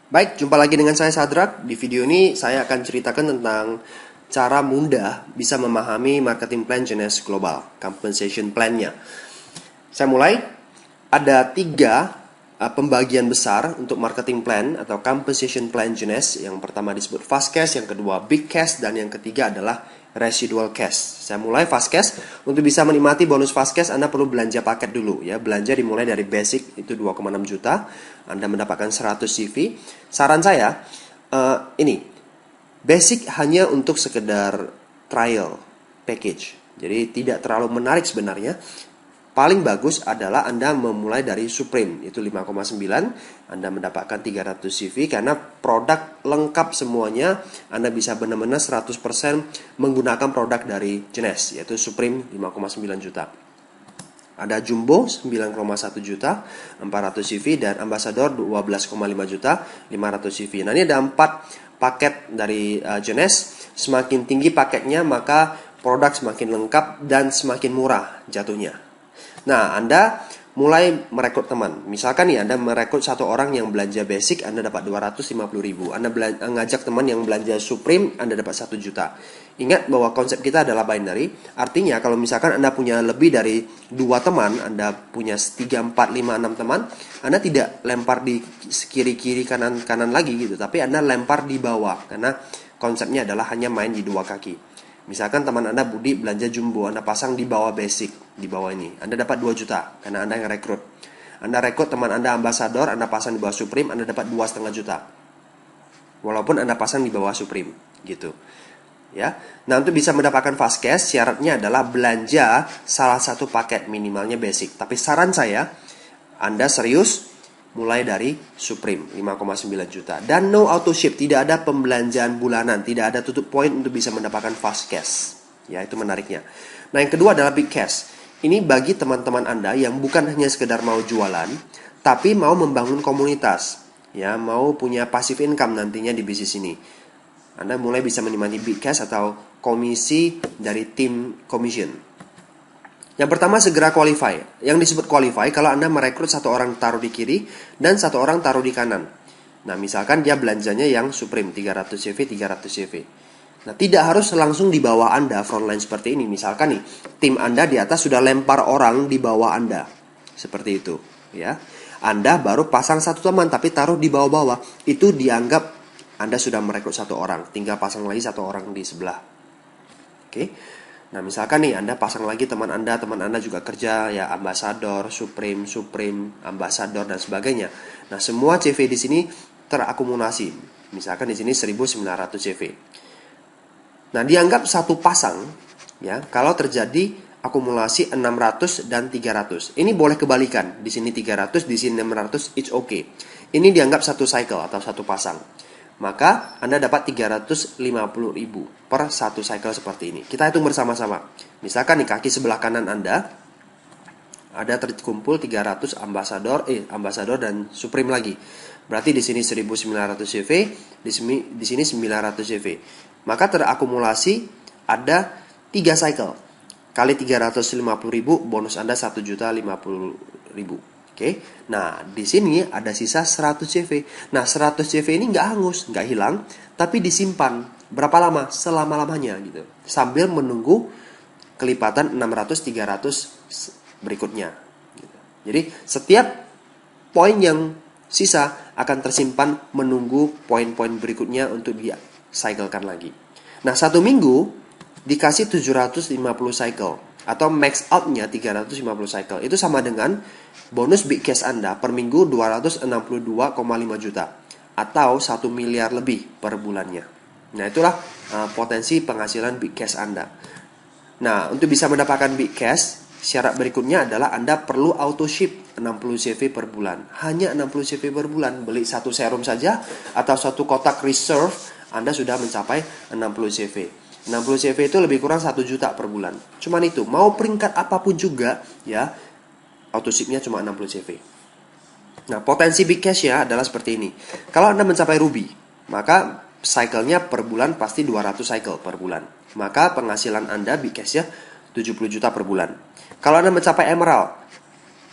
Baik, jumpa lagi dengan saya Sadrak. Di video ini saya akan ceritakan tentang cara mudah bisa memahami marketing plan Genes Global, compensation plan-nya. Saya mulai, ada tiga pembagian besar untuk marketing plan atau compensation plan Genes. Yang pertama disebut fast cash, yang kedua big cash, dan yang ketiga adalah residual cash. Saya mulai fast cash. Untuk bisa menikmati bonus fast cash, Anda perlu belanja paket dulu ya. Belanja dimulai dari basic itu 2,6 juta. Anda mendapatkan 100 CV. Saran saya ini basic hanya untuk sekedar trial package. Jadi tidak terlalu menarik sebenarnya. Paling bagus adalah Anda memulai dari Supreme, itu 5,9, Anda mendapatkan 300 CV karena produk lengkap semuanya. Anda bisa benar-benar 100% menggunakan produk dari Genes, yaitu Supreme 5,9 juta. Ada Jumbo 9,1 juta, 400 CV, dan Ambassador 12,5 juta, 500 CV. Nah, ini ada 4 paket dari Genes. Semakin tinggi paketnya, maka produk semakin lengkap dan semakin murah jatuhnya. Nah, Anda mulai merekrut teman. Misalkan nih, Anda merekrut satu orang yang belanja basic, Anda dapat 250.000. Anda ngajak teman yang belanja Supreme, Anda dapat 1 juta. Ingat bahwa konsep kita adalah binary. Artinya, kalau misalkan Anda punya lebih dari 2 teman, Anda punya 3, 4, 5, 6 teman, Anda tidak lempar di kiri-kiri, kanan-kanan lagi gitu. Tapi Anda lempar di bawah. Karena konsepnya adalah hanya main di 2 kaki. Misalkan teman Anda Budi belanja Jumbo, Anda pasang di bawah basic, di bawah ini. Anda dapat 2 juta, karena Anda yang rekrut. Anda rekrut teman Anda Ambassador, Anda pasang di bawah Supreme, Anda dapat 2,5 juta. Walaupun Anda pasang di bawah Supreme, gitu. Ya. Nah, untuk bisa mendapatkan fast cash, syaratnya adalah belanja salah satu paket, minimalnya basic. Tapi saran saya, Anda serius, mulai dari Supreme 5,9 juta. Dan no auto ship, tidak ada pembelanjaan bulanan, tidak ada tutup poin untuk bisa mendapatkan fast cash. Ya, itu menariknya. Nah, yang kedua adalah big cash. Ini bagi teman-teman Anda yang bukan hanya sekedar mau jualan, tapi mau membangun komunitas. Ya, mau punya passive income nantinya di bisnis ini. Anda mulai bisa menikmati big cash atau komisi dari tim commission. Yang pertama, segera qualify. Yang disebut qualify, kalau Anda merekrut satu orang taruh di kiri dan satu orang taruh di kanan. Nah, misalkan dia belanjanya yang Supreme, 300 CV, 300 CV. Nah, tidak harus langsung di bawah Anda frontline seperti ini. Misalkan nih, tim Anda di atas sudah lempar orang di bawah Anda. Seperti itu, ya. Anda baru pasang satu teman tapi taruh di bawah-bawah. Itu dianggap Anda sudah merekrut satu orang, tinggal pasang lagi satu orang di sebelah. Oke. Nah, misalkan nih Anda pasang lagi teman Anda juga kerja ya Ambassador, Supreme, Ambassador dan sebagainya. Nah, semua CV di sini terakumulasi. Misalkan di sini 1900 CV. Nah, dianggap satu pasang ya kalau terjadi akumulasi 600 dan 300. Ini boleh kebalikan. Di sini 300, di sini 600, it's okay. Ini dianggap satu cycle atau satu pasang. Maka Anda dapat 350.000 per satu cycle seperti ini. Kita hitung bersama-sama. Misalkan di kaki sebelah kanan Anda ada terkumpul 300 Ambassador dan Supreme lagi. Berarti di sini 1900 CV, di sini 900 CV. Maka terakumulasi ada 3 cycle. Kali 350.000, bonus Anda 1.050.000. Oke, nah di sini ada sisa 100 CV. Nah, 100 CV ini nggak hangus, nggak hilang, tapi disimpan berapa lama? Selama-lamanya gitu. Sambil menunggu kelipatan 600, 300 berikutnya. Gitu. Jadi setiap poin yang sisa akan tersimpan menunggu poin-poin berikutnya untuk di-cyclekan lagi. Nah, 1 minggu dikasih 750 cycle atau max out-nya 350 cycle. Itu sama dengan bonus big cash Anda per minggu 262,5 juta atau 1 miliar lebih per bulannya. Nah, itulah potensi penghasilan big cash Anda. Nah, untuk bisa mendapatkan big cash, syarat berikutnya adalah Anda perlu auto ship 60 CV per bulan. Hanya 60 CV per bulan. Beli satu serum saja atau satu kotak reserve, Anda sudah mencapai 60 CV. 60 CV itu lebih kurang 1 juta per bulan. Cuman itu, mau peringkat apapun juga ya, auto shipnya cuma 60 CV. Nah, potensi big cash ya adalah seperti ini. Kalau Anda mencapai Ruby, maka cycle-nya per bulan pasti 200 cycle per bulan. Maka penghasilan Anda big cash ya 70 juta per bulan. Kalau Anda mencapai Emerald,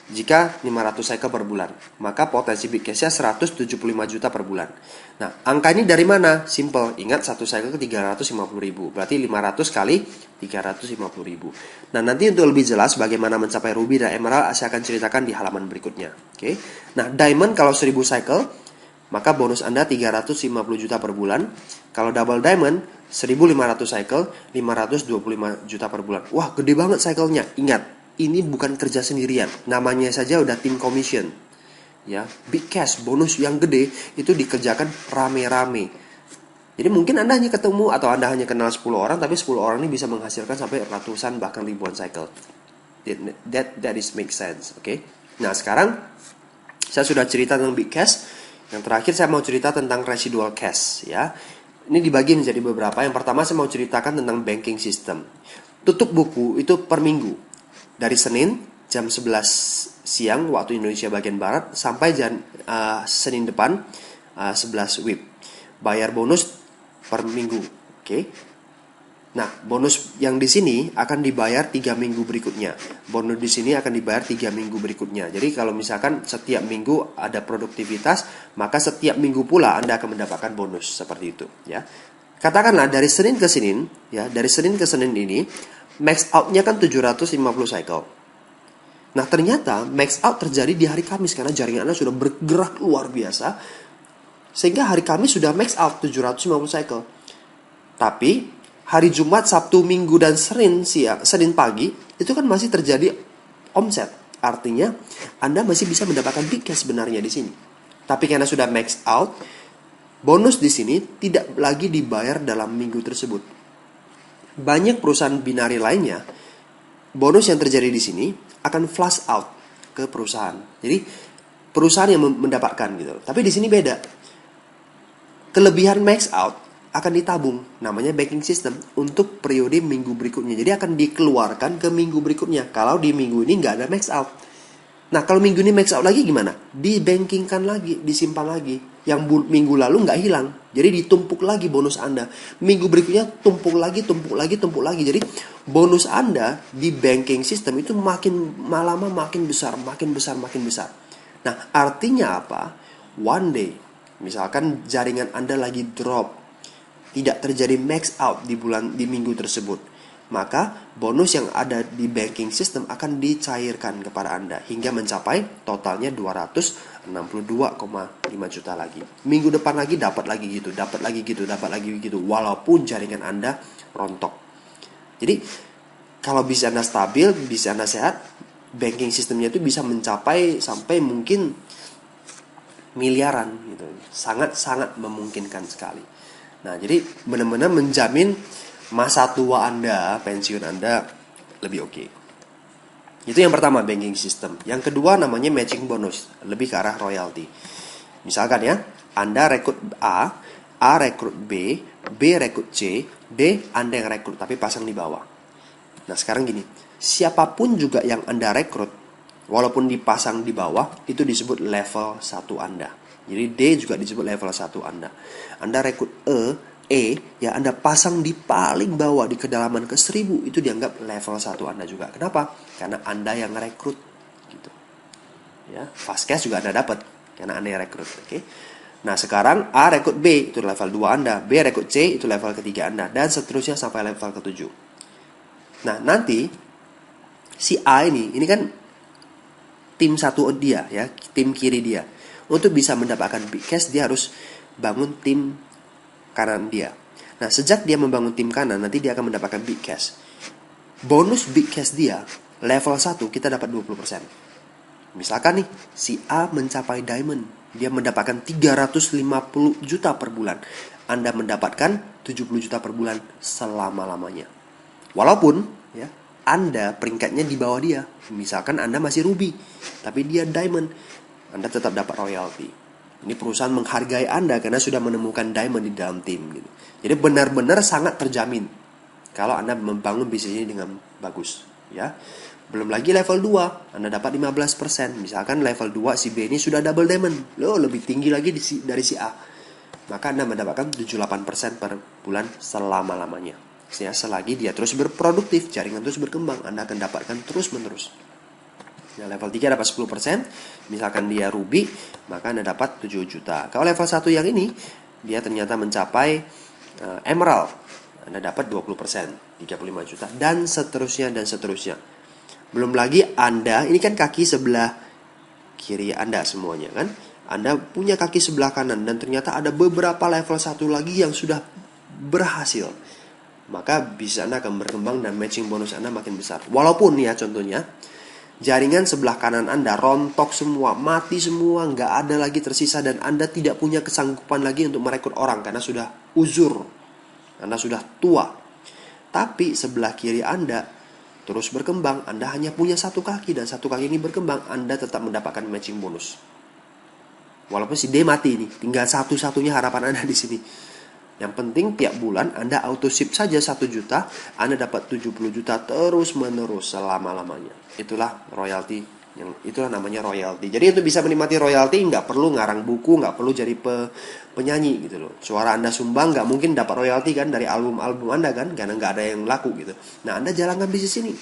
Jika 500 cycle per bulan, maka potensi big cashnya 175 juta per bulan. Nah, angka ini dari mana? Simple, ingat satu cycle ke 350 ribu, berarti 500 kali 350 ribu. Nah, nanti untuk lebih jelas bagaimana mencapai ruby dan emerald, saya akan ceritakan di halaman berikutnya. Oke. Nah, diamond kalau 1000 cycle, maka bonus Anda 350 juta per bulan. Kalau double diamond, 1500 cycle, 525 juta per bulan. Wah, gede banget cycle-nya. Ingat, ini bukan kerja sendirian, namanya saja udah tim commission, ya. Big cash, bonus yang gede itu dikerjakan rame-rame. Jadi mungkin Anda hanya ketemu atau Anda hanya kenal 10 orang, tapi 10 orang ini bisa menghasilkan sampai ratusan bahkan ribuan cycle. That is make sense, oke? Okay? Nah, sekarang saya sudah cerita tentang big cash. Yang terakhir saya mau cerita tentang residual cash, ya. Ini dibagi menjadi beberapa. Yang pertama saya mau ceritakan tentang banking system. Tutup buku itu per minggu. Dari Senin jam 11 siang waktu Indonesia bagian Barat sampai Senin depan 11 WIB. Bayar bonus per minggu, oke? Nah, bonus yang di sini akan dibayar 3 minggu berikutnya. Bonus di sini akan dibayar 3 minggu berikutnya. Jadi kalau misalkan setiap minggu ada produktivitas, maka setiap minggu pula Anda akan mendapatkan bonus seperti itu, ya. Katakanlah dari Senin ke Senin, ya, dari Senin ke Senin ini max out-nya kan 750 cycle. Nah, ternyata max out terjadi di hari Kamis karena jaringan Anda sudah bergerak luar biasa. Sehingga hari Kamis sudah max out 750 cycle. Tapi hari Jumat, Sabtu, Minggu dan Senin pagi itu kan masih terjadi omset. Artinya Anda masih bisa mendapatkan big cash sebenarnya di sini. Tapi karena sudah max out, bonus di sini tidak lagi dibayar dalam minggu tersebut. Banyak perusahaan binari lainnya, bonus yang terjadi di sini akan flush out ke perusahaan. Jadi perusahaan yang mendapatkan gitu. Tapi di sini beda. Kelebihan max out akan ditabung, namanya banking system, untuk periode minggu berikutnya. Jadi akan dikeluarkan ke minggu berikutnya. Kalau di minggu ini nggak ada max out. Nah, kalau minggu ini max out lagi gimana? Dibankingkan lagi, disimpan lagi. Yang minggu lalu nggak hilang. Jadi ditumpuk lagi bonus Anda. Minggu berikutnya tumpuk lagi. Jadi bonus Anda di banking system itu makin lama makin besar. Nah, artinya apa? One day, misalkan jaringan Anda lagi drop, tidak terjadi max out di minggu tersebut, maka bonus yang ada di banking system akan dicairkan kepada Anda hingga mencapai totalnya 262,5 juta lagi. Minggu depan lagi dapat lagi gitu, walaupun jaringan Anda rontok. Jadi kalau bisa Anda stabil, bisa Anda sehat, banking systemnya itu bisa mencapai sampai mungkin miliaran gitu. Sangat memungkinkan sekali. Nah, jadi benar-benar menjamin masa tua Anda, pensiun Anda lebih oke. Itu yang pertama, banking system. Yang kedua namanya matching bonus, lebih ke arah royalty. Misalkan ya, Anda rekrut A rekrut B rekrut C, D Anda yang rekrut tapi pasang di bawah. Nah, sekarang gini, siapapun juga yang Anda rekrut, walaupun dipasang di bawah, itu disebut level 1 Anda. Jadi D juga disebut level 1 Anda. Anda rekrut E yang Anda pasang di paling bawah di kedalaman ke 1000, itu dianggap level 1 Anda juga. Kenapa? Karena Anda yang rekrut gitu. Ya, fast cash juga Anda dapat karena Anda yang rekrut, oke? Nah, sekarang A rekrut B itu level 2 Anda, B rekrut C itu level ketiga Anda, dan seterusnya sampai level ke-7. Nah, nanti si A ini kan tim satu dia ya, tim kiri dia. Untuk bisa mendapatkan big cash, dia harus bangun tim kanan dia. Nah, sejak dia membangun tim kanan, nanti dia akan mendapatkan big cash. Bonus big cash dia, level 1 kita dapat 20%. Misalkan nih, si A mencapai diamond, dia mendapatkan 350 juta per bulan. Anda mendapatkan 70 juta per bulan selama-lamanya. Walaupun ya, Anda peringkatnya di bawah dia. Misalkan Anda masih ruby, tapi dia diamond, Anda tetap dapat royalty. Ini perusahaan menghargai Anda karena sudah menemukan diamond di dalam tim gitu. Jadi benar-benar sangat terjamin kalau Anda membangun bisnis ini dengan bagus, ya. Belum lagi level 2, Anda dapat 15%. Misalkan level 2 si B ini sudah double diamond, lebih tinggi lagi dari si A. Maka Anda mendapatkan 78% per bulan selama-lamanya. Selagi dia terus berproduktif, jaringan terus berkembang, Anda akan dapatkan terus-menerus. Nah, level 3 dapat 10%. Misalkan dia ruby, maka Anda dapat 7 juta. Kalau level 1 yang ini, dia ternyata mencapai emerald. Anda dapat 20%, 35 juta. Dan seterusnya, dan seterusnya. Belum lagi Anda, ini kan kaki sebelah kiri Anda semuanya kan. Anda punya kaki sebelah kanan, dan ternyata ada beberapa level 1 lagi yang sudah berhasil. Maka bisa Anda akan berkembang dan matching bonus Anda makin besar. Walaupun ya contohnya, jaringan sebelah kanan Anda rontok semua, mati semua, nggak ada lagi tersisa, dan Anda tidak punya kesanggupan lagi untuk merekrut orang karena sudah uzur, Anda sudah tua. Tapi sebelah kiri Anda terus berkembang, Anda hanya punya satu kaki, dan satu kaki ini berkembang, Anda tetap mendapatkan matching bonus. Walaupun si D mati nih, tinggal satu-satunya harapan Anda di sini. Yang penting tiap bulan Anda auto ship saja 1 juta, Anda dapat 70 juta terus menerus selama-lamanya. Itulah royalty, itulah namanya royalty. Jadi untuk bisa menikmati royalty nggak perlu ngarang buku, nggak perlu jadi penyanyi gitu loh. Suara Anda sumbang nggak mungkin dapat royalty kan dari album-album Anda kan, karena nggak ada yang laku gitu. Nah, Anda jalankan bisnis ini.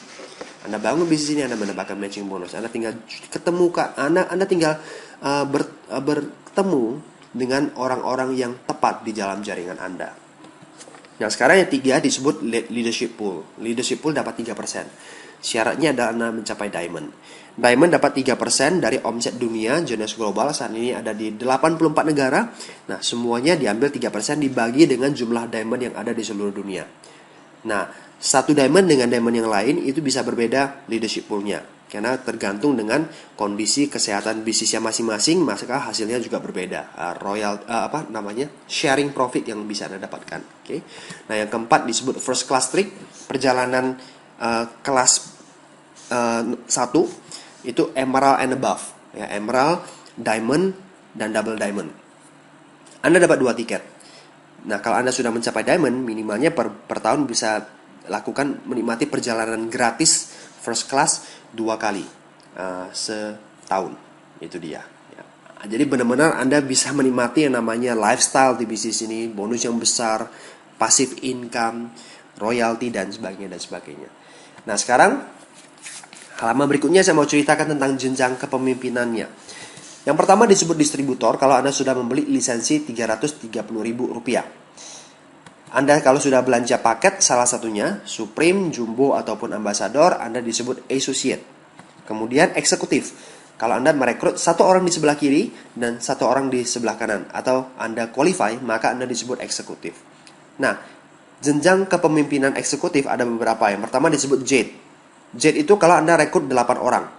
Anda bangun bisnis ini, Anda mendapatkan matching bonus. Anda tinggal ketemu Anda tinggal bertemu dengan orang-orang yang tepat di dalam jaringan Anda. Nah, sekarang yang 3 disebut leadership pool. Leadership pool dapat 3%. Syaratnya adalah Anda mencapai diamond. Diamond dapat 3% dari omset dunia Genius Global. Saat ini ada di 84 negara. Nah, semuanya diambil 3% dibagi dengan jumlah diamond yang ada di seluruh dunia. Nah, satu diamond dengan diamond yang lain itu bisa berbeda leadership pool-nya. Karena tergantung dengan kondisi kesehatan bisnisnya masing-masing, maka hasilnya juga berbeda. Sharing profit yang bisa Anda dapatkan. Oke. Nah, yang keempat disebut first class trick, perjalanan kelas 1 itu emerald and above. Ya, emerald, diamond, dan double diamond. Anda dapat 2 tiket. Nah, kalau Anda sudah mencapai diamond, minimalnya per tahun bisa lakukan menikmati perjalanan gratis first class 2 kali setahun. Itu dia ya. Jadi benar-benar Anda bisa menikmati yang namanya lifestyle di bisnis ini, bonus yang besar, passive income, royalty, dan sebagainya. Nah, sekarang halaman berikutnya saya mau ceritakan tentang jenjang kepemimpinannya. Yang pertama disebut distributor. Kalau Anda sudah membeli lisensi Rp330.000. Anda kalau sudah belanja paket salah satunya Supreme, Jumbo, ataupun Ambassador, Anda disebut associate. Kemudian eksekutif. Kalau Anda merekrut 1 orang di sebelah kiri dan 1 orang di sebelah kanan, atau Anda qualify, maka Anda disebut eksekutif. Nah, jenjang kepemimpinan eksekutif ada beberapa. Yang pertama disebut Jade. Jade itu kalau Anda rekrut 8 orang.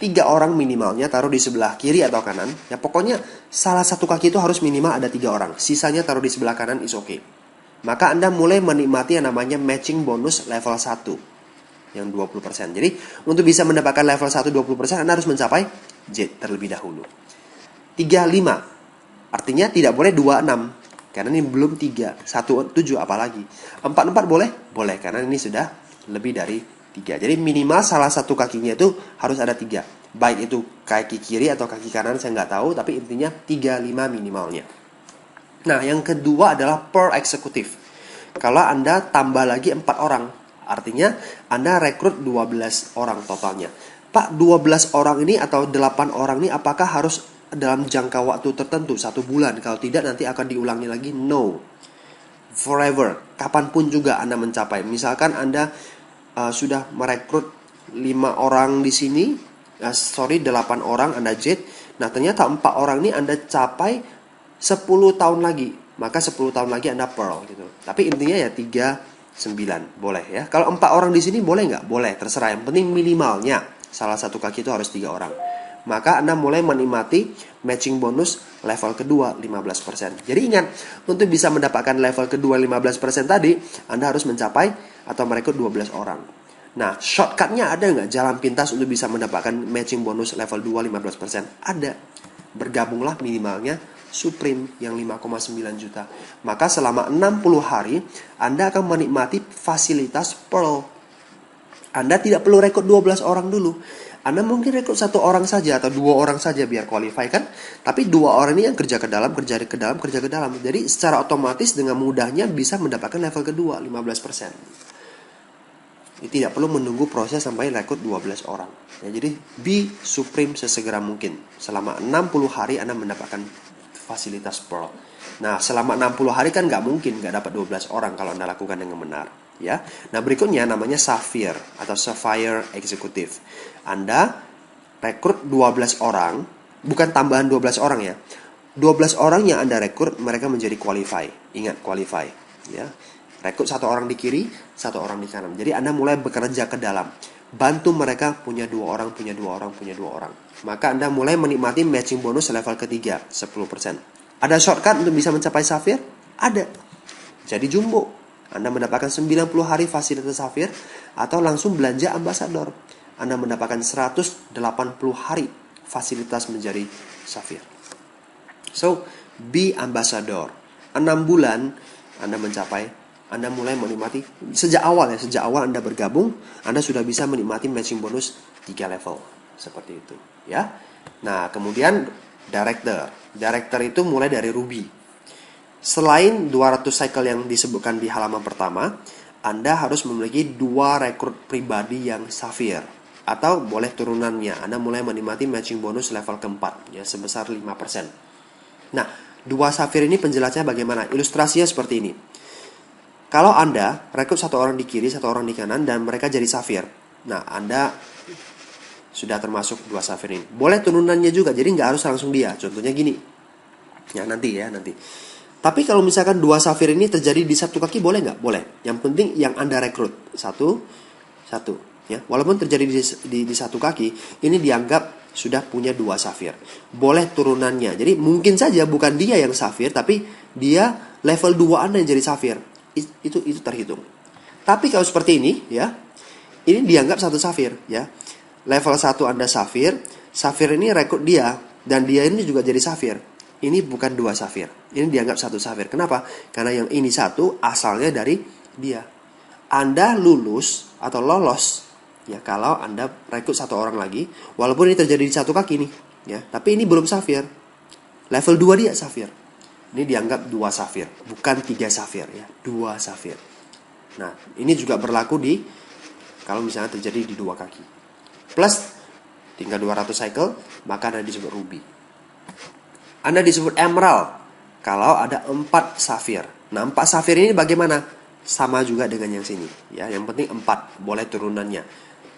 3 orang minimalnya taruh di sebelah kiri atau kanan. Ya pokoknya salah satu kaki itu harus minimal ada 3 orang. Sisanya taruh di sebelah kanan is okay. Maka Anda mulai menikmati yang namanya matching bonus level 1 yang 20%. Jadi untuk bisa mendapatkan level 1 20%, Anda harus mencapai Jade terlebih dahulu. 35 artinya tidak boleh 26, karena ini belum 3, 1, 7 apalagi. 4 boleh? Boleh, karena ini sudah lebih dari 3. Jadi minimal salah satu kakinya itu harus ada 3. Baik itu kaki kiri atau kaki kanan saya nggak tahu, tapi intinya 35 minimalnya. Nah, yang kedua adalah per eksekutif. Kalau Anda tambah lagi 4 orang, artinya Anda rekrut 12 orang totalnya. Pak, 12 orang ini atau 8 orang ini apakah harus dalam jangka waktu tertentu 1 bulan? Kalau tidak nanti akan diulangi lagi? No. Forever. Kapanpun juga Anda mencapai. Misalkan Anda sudah merekrut 5 orang di sini, 8 orang Anda Jade. Nah, ternyata 4 orang ini Anda capai 10 tahun lagi, maka 10 tahun lagi Anda Pearl gitu. Tapi intinya ya 39 boleh ya. Kalau 4 orang di sini boleh nggak? Boleh, terserah. Yang penting minimalnya salah satu kaki itu harus 3 orang. Maka Anda mulai menikmati matching bonus level kedua 15%. Jadi ingat, untuk bisa mendapatkan level kedua 15% tadi, Anda harus mencapai atau merekrut 12 orang. Nah, shortcutnya ada nggak? Jalan pintas untuk bisa mendapatkan matching bonus level 2 15%? Ada. Bergabunglah minimalnya Supreme yang 5,9 juta. Maka selama 60 hari Anda akan menikmati fasilitas Pearl. Anda tidak perlu rekrut 12 orang dulu. Anda mungkin rekrut 1 orang saja atau 2 orang saja biar qualify kan. Tapi 2 orang ini yang kerja ke dalam. Jadi secara otomatis dengan mudahnya bisa mendapatkan level kedua 15%. Tidak perlu menunggu proses sampai rekrut 12 orang. Ya, jadi be supreme sesegera mungkin. Selama 60 hari Anda mendapatkan fasilitas Pearl. Nah, selama 60 hari kan nggak mungkin nggak dapat 12 orang kalau Anda lakukan dengan benar. Ya. Nah, berikutnya namanya Sapphire atau Sapphire Executive. Anda rekrut 12 orang, bukan tambahan 12 orang ya. 12 orang yang Anda rekrut, mereka menjadi qualify. Ingat, qualify. Ya. Rekrut satu orang di kiri, satu orang di kanan. Jadi Anda mulai bekerja ke dalam. Bantu mereka punya 2 orang, punya 2 orang, punya 2 orang. Maka Anda mulai menikmati matching bonus level ketiga, 10%. Ada shortcut untuk bisa mencapai Sapphire? Ada. Jadi jumbo. Anda mendapatkan 90 hari fasilitas Sapphire atau langsung belanja ambassador. Anda mendapatkan 180 hari fasilitas menjadi Sapphire. So, be ambassador. 6 bulan Anda mulai menikmati sejak awal Anda bergabung, Anda sudah bisa menikmati matching bonus 3 level seperti itu, ya. Nah, kemudian director itu mulai dari Ruby. Selain 200 cycle yang disebutkan di halaman pertama, Anda harus memiliki 2 rekrut pribadi yang Sapphire atau boleh turunannya. Anda mulai menikmati matching bonus level keempat ya sebesar 5%. Nah, 2 Sapphire ini penjelasannya bagaimana? Ilustrasinya seperti ini. Kalau Anda rekrut 1 orang di kiri, 1 orang di kanan, dan mereka jadi Sapphire. Nah, Anda sudah termasuk 2 Sapphire ini. Boleh turunannya juga, jadi nggak harus langsung dia. Contohnya gini. Ya, nanti. Tapi kalau misalkan 2 Sapphire ini terjadi di satu kaki, boleh nggak? Boleh. Yang penting yang Anda rekrut. Satu. Ya. Walaupun terjadi di satu kaki, ini dianggap sudah punya 2 Sapphire. Boleh turunannya. Jadi mungkin saja bukan dia yang Sapphire, tapi dia level 2 Anda yang jadi Sapphire. Itu terhitung. Tapi kalau seperti ini ya, ini dianggap 1 Sapphire ya. Level 1 Anda Sapphire ini rekrut dia dan dia ini juga jadi Sapphire. Ini bukan 2 Sapphire. Ini dianggap 1 Sapphire. Kenapa? Karena yang ini 1 asalnya dari dia. Anda lulus atau lolos ya kalau Anda rekrut 1 orang lagi, walaupun ini terjadi di satu kaki nih ya, tapi ini belum Sapphire. Level 2 dia Sapphire. Ini dianggap 2 Sapphire, bukan 3 Sapphire ya, 2 Sapphire. Nah, ini juga berlaku kalau misalnya terjadi di 2 kaki. Plus tinggal 200 cycle, maka Anda disebut Ruby. Anda disebut Emerald kalau ada 4 Sapphire. Nah, 4 Sapphire ini bagaimana? Sama juga dengan yang sini ya, yang penting 4, boleh turunannya.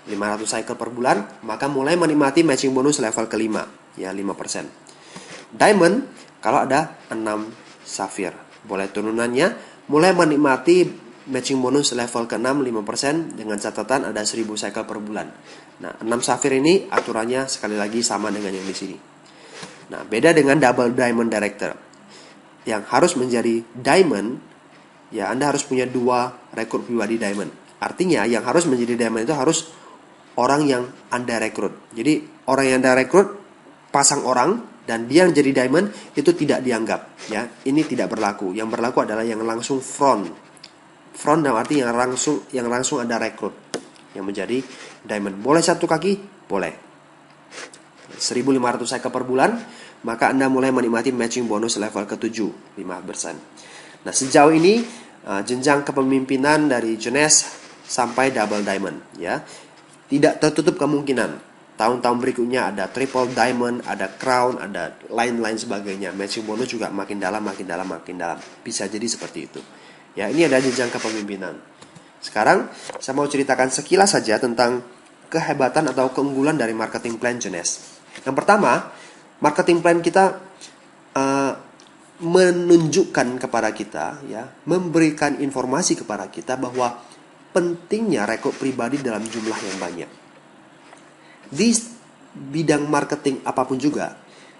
500 cycle per bulan, maka mulai menikmati matching bonus level kelima ya, 5%. Diamond kalau ada 6 Sapphire, boleh turunannya, mulai menikmati matching bonus level ke-6 5% dengan catatan ada 1000 cycle per bulan. Nah, 6 Sapphire ini aturannya sekali lagi sama dengan yang di sini. Nah, beda dengan double diamond director. Yang harus menjadi diamond ya, Anda harus punya 2 rekrut pribadi diamond. Artinya yang harus menjadi diamond itu harus orang yang Anda rekrut. Jadi orang yang Anda rekrut pasang orang dan dia yang jadi diamond itu tidak dianggap ya, ini tidak berlaku. Yang berlaku adalah yang langsung front dalam arti yang langsung Anda rekrut yang menjadi diamond. Boleh 1 kaki? Boleh. 1.500 cycle per bulan, maka Anda mulai menikmati matching bonus level ke-7 5%. Nah, sejauh ini jenjang kepemimpinan dari Jones sampai double diamond ya. Tidak tertutup kemungkinan tahun-tahun berikutnya ada triple diamond, ada crown, ada lain-lain sebagainya. Matching bonus juga makin dalam. Bisa jadi seperti itu. Ya, ini ada jenjang kepemimpinan. Sekarang saya mau ceritakan sekilas saja tentang kehebatan atau keunggulan dari marketing plan Jones. Yang pertama, marketing plan kita menunjukkan kepada kita ya, memberikan informasi kepada kita bahwa pentingnya rekrut pribadi dalam jumlah yang banyak. Di bidang marketing apapun juga,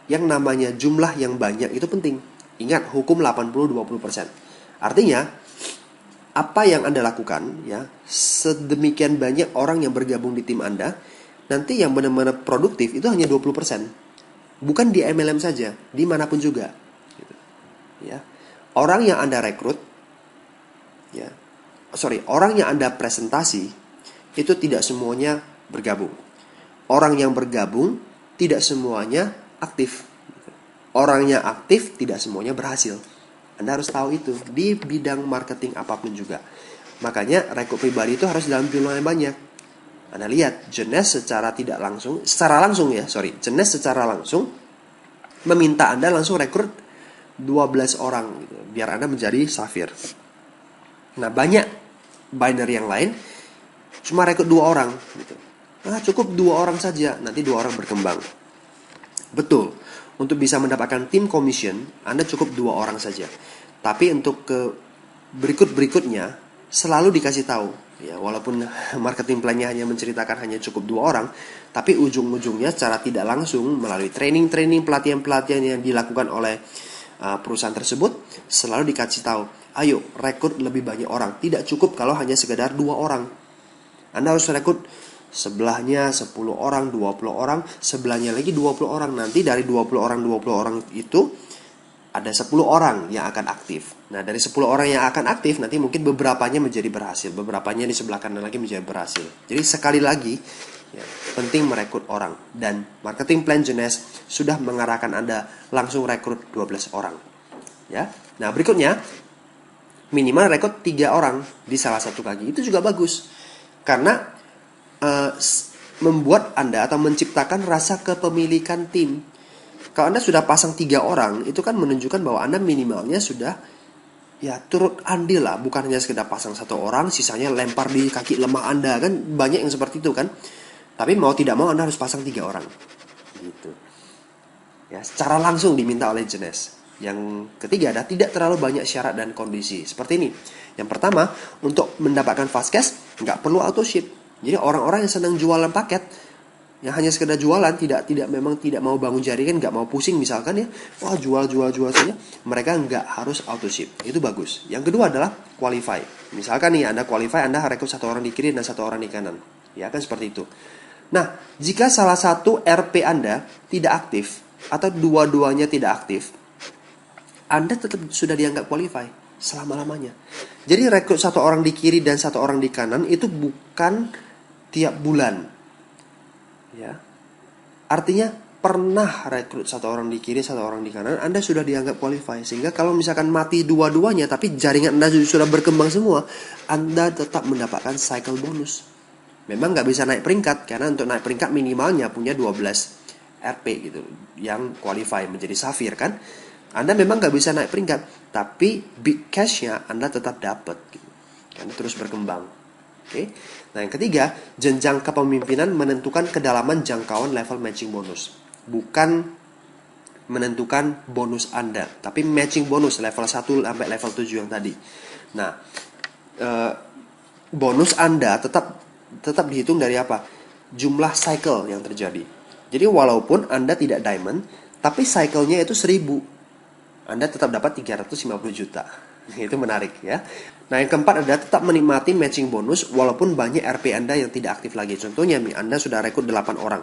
yang namanya jumlah yang banyak itu penting. Ingat, hukum 80-20%. Artinya, apa yang Anda lakukan, ya, sedemikian banyak orang yang bergabung di tim Anda, nanti yang benar-benar produktif itu hanya 20%. Bukan di MLM saja, dimanapun juga. Ya. Orang yang Anda rekrut, orang yang Anda presentasi, itu tidak semuanya bergabung. Orang yang bergabung tidak semuanya aktif. Orang yang aktif tidak semuanya berhasil. Anda harus tahu itu di bidang marketing apapun juga. Makanya rekrut pribadi itu harus dalam jumlah yang banyak. Anda lihat, Jeunesse secara langsung secara langsung meminta Anda langsung rekrut 12 orang gitu, biar Anda menjadi Safir. Nah, banyak binary yang lain cuma rekrut 2 orang gitu. Nah, cukup 2 orang saja, nanti 2 orang berkembang. Betul, untuk bisa mendapatkan tim commission, Anda cukup 2 orang saja. Tapi untuk ke berikutnya selalu dikasih tahu. Ya, walaupun marketing plan-nya hanya menceritakan hanya cukup 2 orang, tapi ujung-ujungnya secara tidak langsung melalui training-training, pelatihan-pelatihan yang dilakukan oleh perusahaan tersebut, selalu dikasih tahu, ayo rekrut lebih banyak orang. Tidak cukup kalau hanya sekedar 2 orang. Anda harus rekrut sebelahnya 10 orang, 20 orang, sebelahnya lagi 20 orang. Nanti dari 20 orang itu ada 10 orang yang akan aktif. Nah, dari 10 orang yang akan aktif, nanti mungkin beberapanya menjadi berhasil, beberapanya di sebelah kanan lagi menjadi berhasil. Jadi sekali lagi, ya, penting merekrut orang. Dan marketing plan Jeunesse sudah mengarahkan Anda langsung rekrut 12 orang. Ya. Nah, berikutnya, minimal rekrut 3 orang di salah satu kaki. Itu juga bagus. Karena membuat Anda atau menciptakan rasa kepemilikan tim. Kalau Anda sudah pasang 3 orang, itu kan menunjukkan bahwa Anda minimalnya sudah ya turut andil lah, bukan hanya sekedar pasang 1 orang, sisanya lempar di kaki lemah Anda, kan banyak yang seperti itu kan. Tapi mau tidak mau Anda harus pasang 3 orang. Gitu. Ya, secara langsung diminta oleh Jeunesse. Yang ketiga adalah tidak terlalu banyak syarat dan kondisi. Seperti ini. Yang pertama, untuk mendapatkan fast cash nggak perlu auto ship. Jadi orang-orang yang senang jualan paket, yang hanya sekedar jualan, tidak mau bangun jaringan, nggak mau pusing misalkan ya, wah jual saja, mereka nggak harus auto ship. Itu bagus. Yang kedua adalah qualify. Misalkan nih Anda qualify, Anda rekrut 1 orang di kiri dan 1 orang di kanan, ya kan seperti itu. Nah, jika salah satu RP Anda tidak aktif atau dua-duanya tidak aktif, Anda tetap sudah dianggap qualify selama-lamanya. Jadi rekrut 1 orang di kiri dan 1 orang di kanan itu bukan tiap bulan. Ya. Artinya pernah rekrut 1 orang di kiri, 1 orang di kanan, Anda sudah dianggap qualify. Sehingga kalau misalkan mati dua-duanya, tapi jaringan Anda sudah berkembang semua, Anda tetap mendapatkan cycle bonus. Memang nggak bisa naik peringkat, karena untuk naik peringkat minimalnya punya 12 RP gitu, yang qualify menjadi Safir kan. Anda memang nggak bisa naik peringkat, tapi big cash-nya Anda tetap dapat gitu. Anda terus berkembang. Oke. Nah, yang ketiga, jenjang kepemimpinan menentukan kedalaman jangkauan level matching bonus. Bukan menentukan bonus Anda, tapi matching bonus level 1 sampai level 7 yang tadi. Nah, bonus Anda tetap dihitung dari apa? Jumlah cycle yang terjadi. Jadi walaupun Anda tidak diamond, tapi cycle-nya itu 1000, Anda tetap dapat 350 juta. Itu menarik ya. Nah, yang keempat adalah tetap menikmati matching bonus walaupun banyak RP Anda yang tidak aktif lagi. Contohnya, Anda sudah rekrut 8 orang,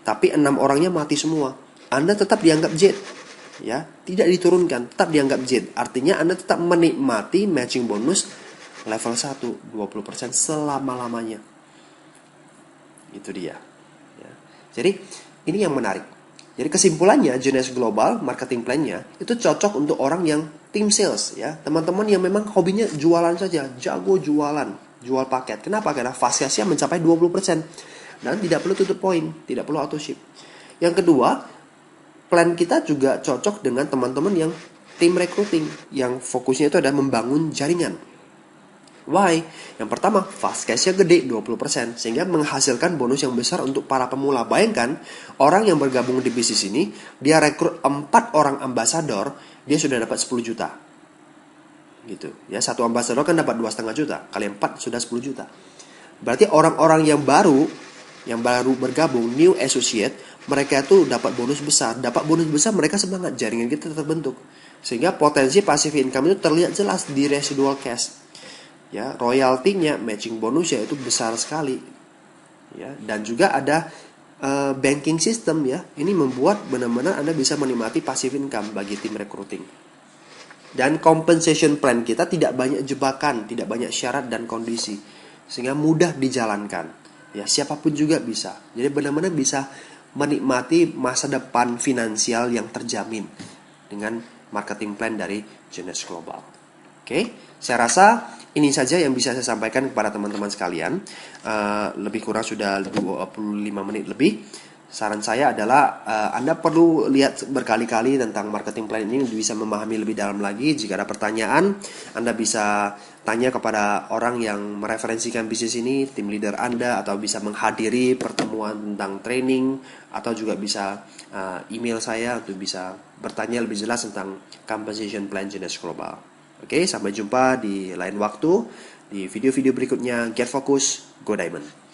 tapi 6 orangnya mati semua. Anda tetap dianggap jet. Ya, tidak diturunkan, tetap dianggap jet. Artinya Anda tetap menikmati matching bonus level 1, 20% selama-lamanya. Itu dia. Ya. Jadi, ini yang menarik. Jadi kesimpulannya, Jeunesse Global marketing plan-nya itu cocok untuk orang yang tim sales ya. Teman-teman yang memang hobinya jualan saja, jago jualan, jual paket. Kenapa? Karena fast cash-nya mencapai 20% dan tidak perlu tutup poin, tidak perlu auto ship. Yang kedua, plan kita juga cocok dengan teman-teman yang tim recruiting yang fokusnya itu adalah membangun jaringan. Why? Yang pertama, fast cash-nya gede 20%, sehingga menghasilkan bonus yang besar untuk para pemula. Bayangkan, orang yang bergabung di bisnis ini, dia rekrut 4 orang ambasador, dia sudah dapat 10 juta. Gitu. Ya, 1 ambasador kan dapat 2,5 juta, kali 4 sudah 10 juta. Berarti orang-orang yang baru bergabung, new associate, mereka tuh dapat bonus besar. Dapat bonus besar, mereka semangat, jaringan kita terbentuk. Sehingga potensi passive income itu terlihat jelas di residual cash. Ya, royaltinya, matching bonusnya itu besar sekali. Ya, dan juga ada banking system ya. Ini membuat benar-benar Anda bisa menikmati passive income bagi tim recruiting. Dan compensation plan kita tidak banyak jebakan, tidak banyak syarat dan kondisi, sehingga mudah dijalankan. Ya, siapapun juga bisa. Jadi benar-benar bisa menikmati masa depan finansial yang terjamin dengan marketing plan dari Jeunesse Global. Oke, saya rasa Ini saja yang bisa saya sampaikan kepada teman-teman sekalian. Lebih kurang sudah 25 menit lebih. Saran saya adalah Anda perlu lihat berkali-kali tentang marketing plan ini, bisa memahami lebih dalam lagi. Jika ada pertanyaan, Anda bisa tanya kepada orang yang mereferensikan bisnis ini, tim leader Anda, atau bisa menghadiri pertemuan tentang training, atau juga bisa email saya untuk bisa bertanya lebih jelas tentang compensation plan Genius Global. Oke, sampai jumpa di lain waktu di video-video berikutnya. Get Focus, Go Diamond.